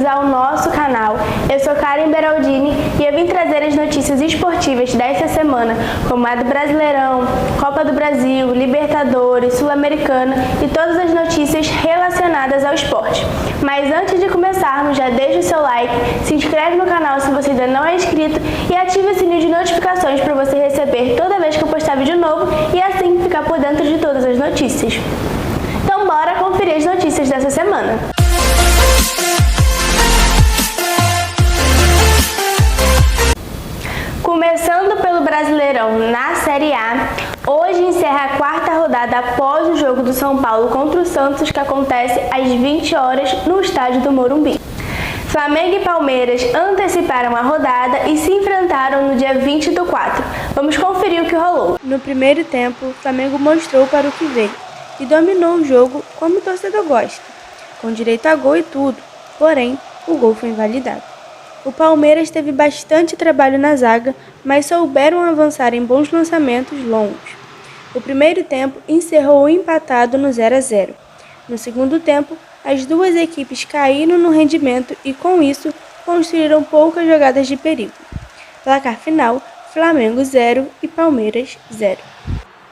bem-vindos ao nosso canal. Eu sou Karen Beraldini e eu vim trazer as notícias esportivas desta semana, como a do Brasileirão, Copa do Brasil, Libertadores, Sul-Americana e todas as notícias relacionadas ao esporte. Mas antes de começarmos, já deixa o seu like, se inscreve no canal se você ainda não é inscrito e ative o sininho de notificações para você receber toda vez que eu postar vídeo novo e assim ficar por dentro de todas as notícias. Então bora conferir as notícias dessa semana. Começando pelo Brasileirão na Série A, hoje encerra a quarta rodada após o jogo do São Paulo contra o Santos, que acontece às 20 horas no estádio do Morumbi. Flamengo e Palmeiras anteciparam a rodada e se enfrentaram no dia 20/4. Vamos conferir o que rolou. No primeiro tempo, o Flamengo mostrou para o que veio e dominou o jogo como o torcedor gosta, com direito a gol e tudo, porém, o gol foi invalidado. O Palmeiras teve bastante trabalho na zaga, mas souberam avançar em bons lançamentos longos. O primeiro tempo encerrou empatado no 0-0. No segundo tempo, as duas equipes caíram no rendimento e, com isso, construíram poucas jogadas de perigo. Placar final, Flamengo 0 e Palmeiras 0.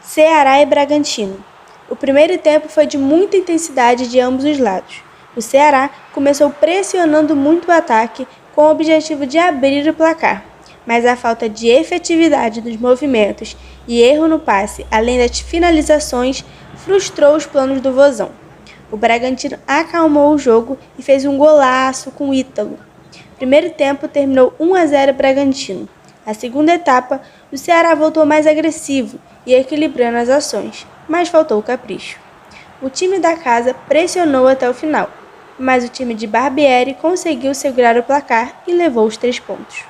Ceará e Bragantino. O primeiro tempo foi de muita intensidade de ambos os lados. O Ceará começou pressionando muito o ataque com o objetivo de abrir o placar, mas a falta de efetividade dos movimentos e erro no passe, além das finalizações, frustrou os planos do Vozão. O Bragantino acalmou o jogo e fez um golaço com o Ítalo. O primeiro tempo terminou 1-0 Bragantino. A segunda etapa, o Ceará voltou mais agressivo e equilibrando as ações, mas faltou o capricho. O time da casa pressionou até o final, mas o time de Barbieri conseguiu segurar o placar e levou os 3 pontos.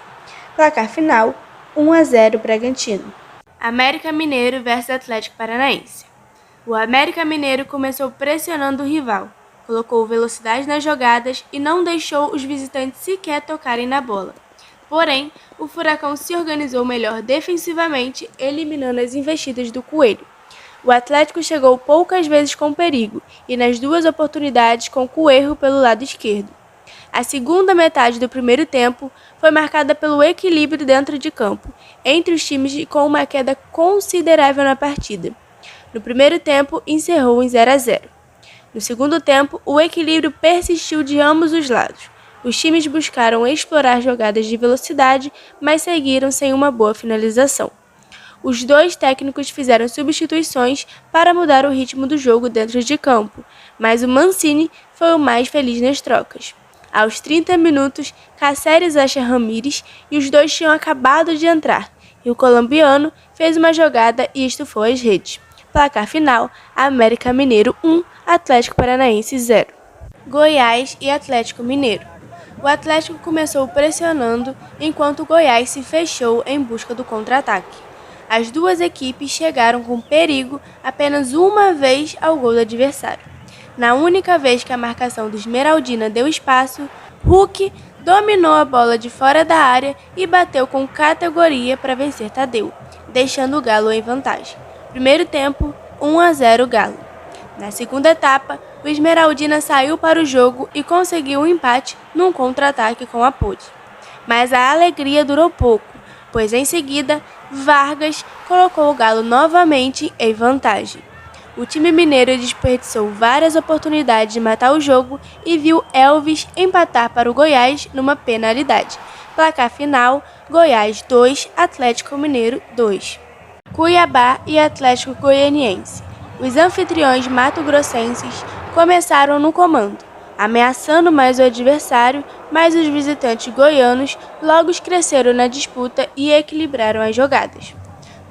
Placar final, 1-0 Bragantino. América Mineiro versus Atlético Paranaense. O América Mineiro começou pressionando o rival, colocou velocidade nas jogadas e não deixou os visitantes sequer tocarem na bola. Porém, o Furacão se organizou melhor defensivamente, eliminando as investidas do Coelho. O Atlético chegou poucas vezes com perigo e nas duas oportunidades com Coelho pelo lado esquerdo. A segunda metade do primeiro tempo foi marcada pelo equilíbrio dentro de campo, entre os times e com uma queda considerável na partida. No primeiro tempo, encerrou em 0-0. No segundo tempo, o equilíbrio persistiu de ambos os lados. Os times buscaram explorar jogadas de velocidade, mas seguiram sem uma boa finalização. Os dois técnicos fizeram substituições para mudar o ritmo do jogo dentro de campo, mas o Mancini foi o mais feliz nas trocas. Aos 30 minutos, Cáceres acha Ramírez e os dois tinham acabado de entrar, e o colombiano fez uma jogada e estufou as redes. Placar final, América Mineiro 1, Atlético Paranaense 0. Goiás e Atlético Mineiro. O Atlético começou pressionando, enquanto o Goiás se fechou em busca do contra-ataque. As duas equipes chegaram com perigo apenas uma vez ao gol do adversário. Na única vez que a marcação do Esmeraldina deu espaço, Hulk dominou a bola de fora da área e bateu com categoria para vencer Tadeu, deixando o Galo em vantagem. Primeiro tempo, 1-0 Galo. Na segunda etapa, o Esmeraldina saiu para o jogo e conseguiu um empate num contra-ataque com a Pode. Mas a alegria durou pouco, pois em seguida, Vargas colocou o Galo novamente em vantagem. O time mineiro desperdiçou várias oportunidades de matar o jogo e viu Elvis empatar para o Goiás numa penalidade. Placar final, Goiás 2, Atlético Mineiro 2. Cuiabá e Atlético Goianiense. Os anfitriões mato-grossenses começaram no comando, ameaçando mais o adversário, mas os visitantes goianos logo cresceram na disputa e equilibraram as jogadas.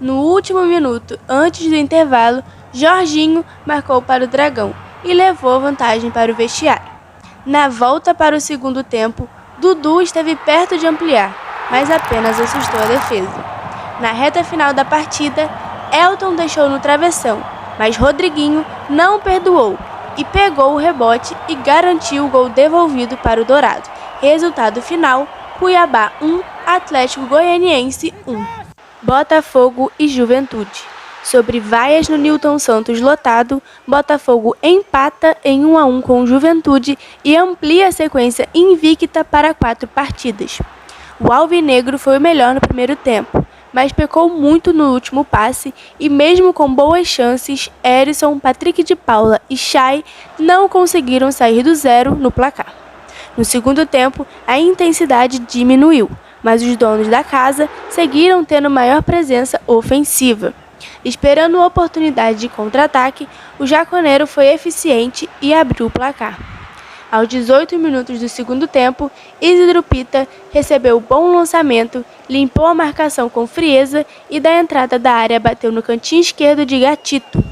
No último minuto, antes do intervalo, Jorginho marcou para o Dragão e levou a vantagem para o vestiário. Na volta para o segundo tempo, Dudu esteve perto de ampliar, mas apenas assustou a defesa. Na reta final da partida, Elton deixou no travessão, mas Rodriguinho não perdoou e pegou o rebote e garantiu o gol devolvido para o Dourado. Resultado final, Cuiabá 1, Atlético Goianiense 1. Botafogo e Juventude. Sobre vaias no Newton Santos lotado, Botafogo empata em 1-1 com o Juventude e amplia a sequência invicta para 4 partidas. O alvinegro foi o melhor no primeiro tempo, mas pecou muito no último passe e mesmo com boas chances, Herisson, Patrick de Paula e Chay não conseguiram sair do zero no placar. No segundo tempo, a intensidade diminuiu, mas os donos da casa seguiram tendo maior presença ofensiva. Esperando a oportunidade de contra-ataque, o jaconeiro foi eficiente e abriu o placar. Aos 18 minutos do segundo tempo, Isidro Pita recebeu bom lançamento, limpou a marcação com frieza e da entrada da área bateu no cantinho esquerdo de Gatito.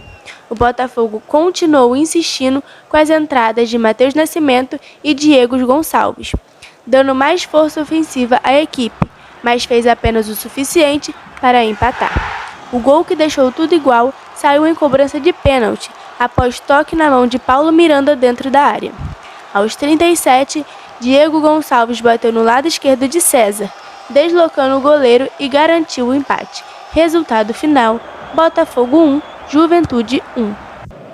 O Botafogo continuou insistindo com as entradas de Matheus Nascimento e Diego Gonçalves, dando mais força ofensiva à equipe, mas fez apenas o suficiente para empatar. O gol que deixou tudo igual saiu em cobrança de pênalti, após toque na mão de Paulo Miranda dentro da área. Aos 37, Diego Gonçalves bateu no lado esquerdo de César, deslocando o goleiro e garantiu o empate. Resultado final, Botafogo 1, Juventude 1.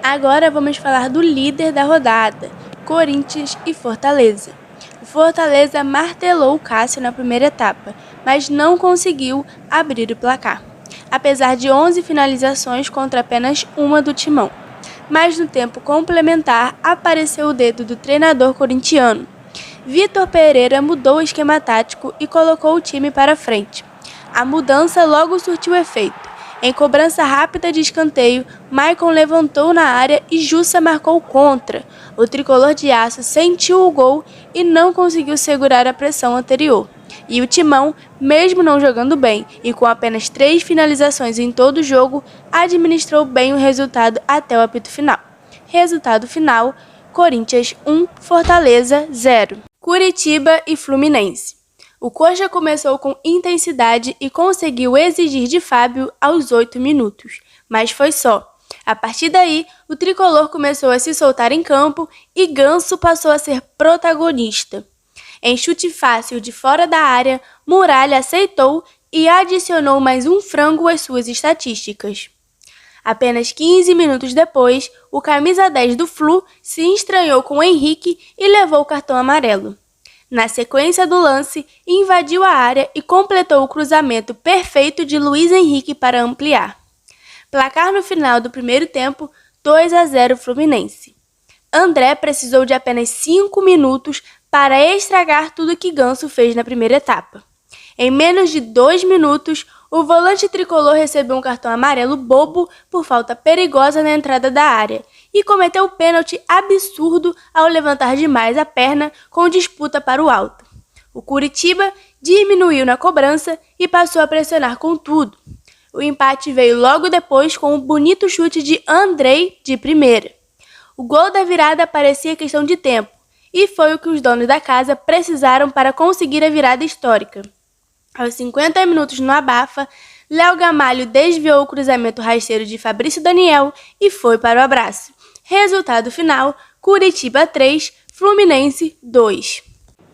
Agora vamos falar do líder da rodada, Corinthians e Fortaleza. O Fortaleza martelou o Cássio na primeira etapa, mas não conseguiu abrir o placar, apesar de 11 finalizações contra apenas uma do Timão. Mas no tempo complementar apareceu o dedo do treinador corintiano. Vitor Pereira mudou o esquema tático e colocou o time para frente. A mudança logo surtiu efeito. Em cobrança rápida de escanteio, Maicon levantou na área e Jussa marcou contra. O tricolor de aço sentiu o gol e não conseguiu segurar a pressão anterior. E o Timão, mesmo não jogando bem e com apenas 3 finalizações em todo o jogo, administrou bem o resultado até o apito final. Resultado final, Corinthians 1, Fortaleza 0. Curitiba e Fluminense. O Coxa começou com intensidade e conseguiu exigir de Fábio aos 8 minutos, mas foi só. A partir daí, o tricolor começou a se soltar em campo e Ganso passou a ser protagonista. Em chute fácil de fora da área, Muralha aceitou e adicionou mais um frango às suas estatísticas. Apenas 15 minutos depois, o camisa 10 do Flu se estranhou com Henrique e levou o cartão amarelo. Na sequência do lance, invadiu a área e completou o cruzamento perfeito de Luiz Henrique para ampliar. Placar no final do primeiro tempo, 2-0 Fluminense. André precisou de apenas 5 minutos para estragar tudo que Ganso fez na primeira etapa. Em menos de 2 minutos, o volante tricolor recebeu um cartão amarelo bobo por falta perigosa na entrada da área e cometeu pênalti absurdo ao levantar demais a perna com disputa para o alto. O Curitiba diminuiu na cobrança e passou a pressionar com tudo. O empate veio logo depois com um bonito chute de Andrei de primeira. O gol da virada parecia questão de tempo, e foi o que os donos da casa precisaram para conseguir a virada histórica. Aos 50 minutos no abafa, Léo Gamalho desviou o cruzamento rasteiro de Fabrício Daniel e foi para o abraço. Resultado final, Curitiba 3, Fluminense 2.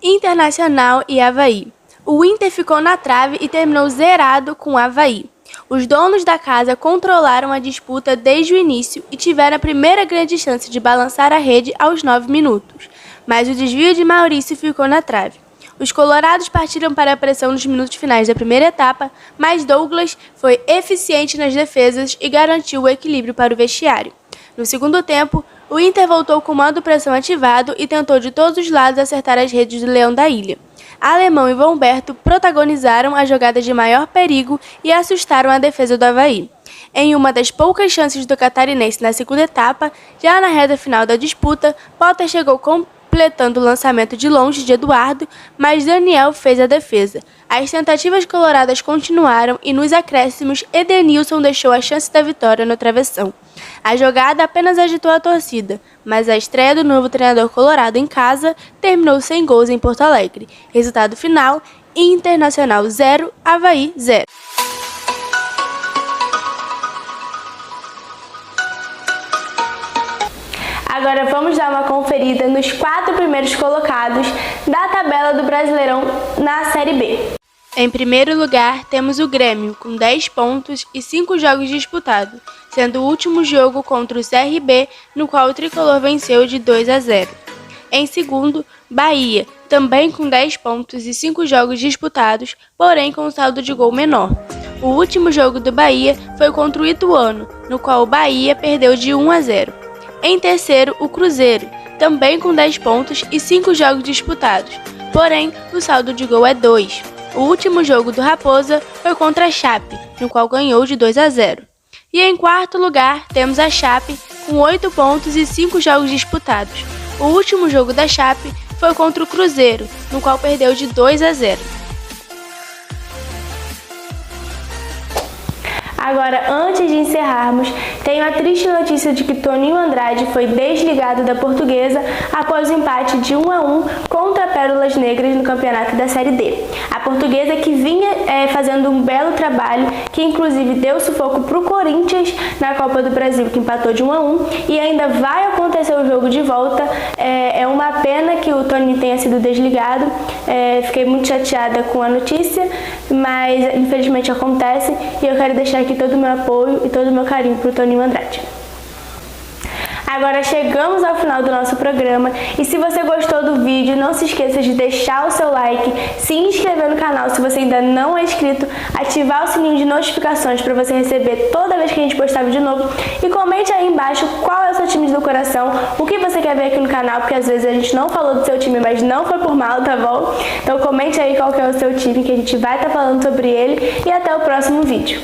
Internacional e Avaí. O Inter ficou na trave e terminou zerado com o Avaí. Os donos da casa controlaram a disputa desde o início e tiveram a primeira grande chance de balançar a rede aos 9 minutos, mas o desvio de Maurício ficou na trave. Os colorados partiram para a pressão nos minutos finais da primeira etapa, mas Douglas foi eficiente nas defesas e garantiu o equilíbrio para o vestiário. No segundo tempo, o Inter voltou com o modo pressão ativado e tentou de todos os lados acertar as redes do Leão da Ilha. Alemão e Humberto protagonizaram a jogada de maior perigo e assustaram a defesa do Avaí. Em uma das poucas chances do catarinense na segunda etapa, já na reta final da disputa, Potter chegou completando o lançamento de longe de Eduardo, mas Daniel fez a defesa. As tentativas coloradas continuaram e nos acréscimos Edenilson deixou a chance da vitória no travessão. A jogada apenas agitou a torcida, mas a estreia do novo treinador colorado em casa terminou sem gols em Porto Alegre. Resultado final, Internacional 0, Avaí 0. Agora vamos dar uma conferida nos 4 primeiros colocados da tabela do Brasileirão na Série B. Em primeiro lugar, temos o Grêmio, com 10 pontos e 5 jogos disputados, sendo o último jogo contra o CRB, no qual o tricolor venceu de 2-0. Em segundo, Bahia, também com 10 pontos e 5 jogos disputados, porém com um saldo de gol menor. O último jogo do Bahia foi contra o Ituano, no qual o Bahia perdeu de 1-0. Em terceiro, o Cruzeiro, também com 10 pontos e 5 jogos disputados, porém o saldo de gol é 2. O último jogo do Raposa foi contra a Chape, no qual ganhou de 2-0. E em quarto lugar, temos a Chape, com 8 pontos e 5 jogos disputados. O último jogo da Chape foi contra o Cruzeiro, no qual perdeu de 2-0. Agora, antes de encerrarmos, tenho a triste notícia de que Toninho Andrade foi desligado da Portuguesa após o empate de 1-1 contra a Pérolas Negras no campeonato da Série D. A Portuguesa, que vinha fazendo um belo trabalho, que inclusive deu sufoco para o Corinthians na Copa do Brasil, que empatou de 1-1, e ainda vai acontecer o jogo de volta. É uma pena que o Toninho tenha sido desligado, fiquei muito chateada com a notícia, mas infelizmente acontece, e eu quero deixar aqui todo o meu apoio e todo o meu carinho para o Toninho Andrade. Agora chegamos ao final do nosso programa e se você gostou do vídeo, não se esqueça de deixar o seu like, se inscrever no canal se você ainda não é inscrito, ativar o sininho de notificações para você receber toda vez que a gente postar vídeo novo e comente aí embaixo qual é o seu time do coração, o que você quer ver aqui no canal, porque às vezes a gente não falou do seu time, mas não foi por mal, tá bom? Então comente aí qual que é o seu time que a gente vai estar falando sobre ele e até o próximo vídeo.